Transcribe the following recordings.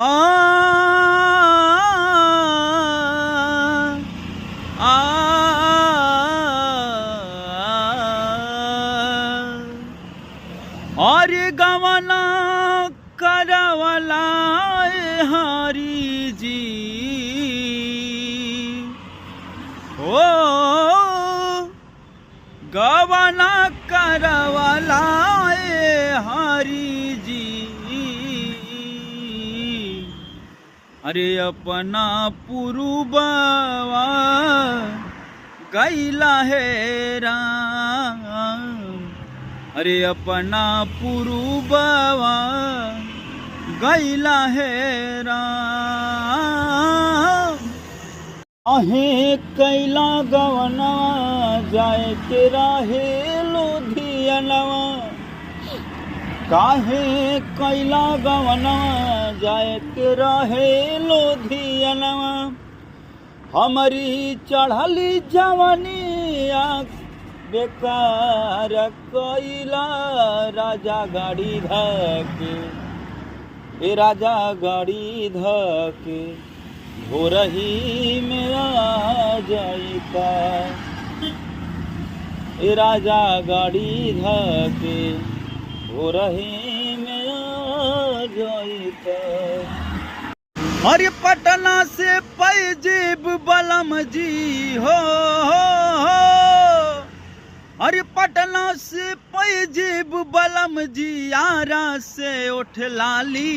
आ आ और गवना करवला हरी जी ओ गवना करवला हरी जी अरे अपना पुरुबवा गैला है राम अरे अपना पुरुबवा गैला है राम आहे कैला गवना जाए के राहे लुधियानवा काहे कैला गवना जाए के रहे लुधियानवा हमारी चढ़ली जवानिया बेकार कैला राजा गाड़ी धके ए राजा गाड़ी धके भोरही में आ जाइता ए राजा गाड़ी धके भोरही में आ जाइता अरे पटना से पैजेब बलम जी हो अरे पटना से पैजेब बलम जी आरा से उठ लाली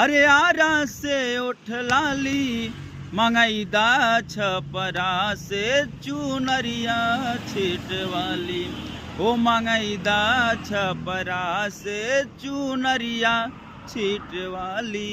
अरे आरा से उठ लाली मंगैदा छपरा से चुनरिया छिटवाली ओ मंगैदा छपरा से चुनरिया छिटवाली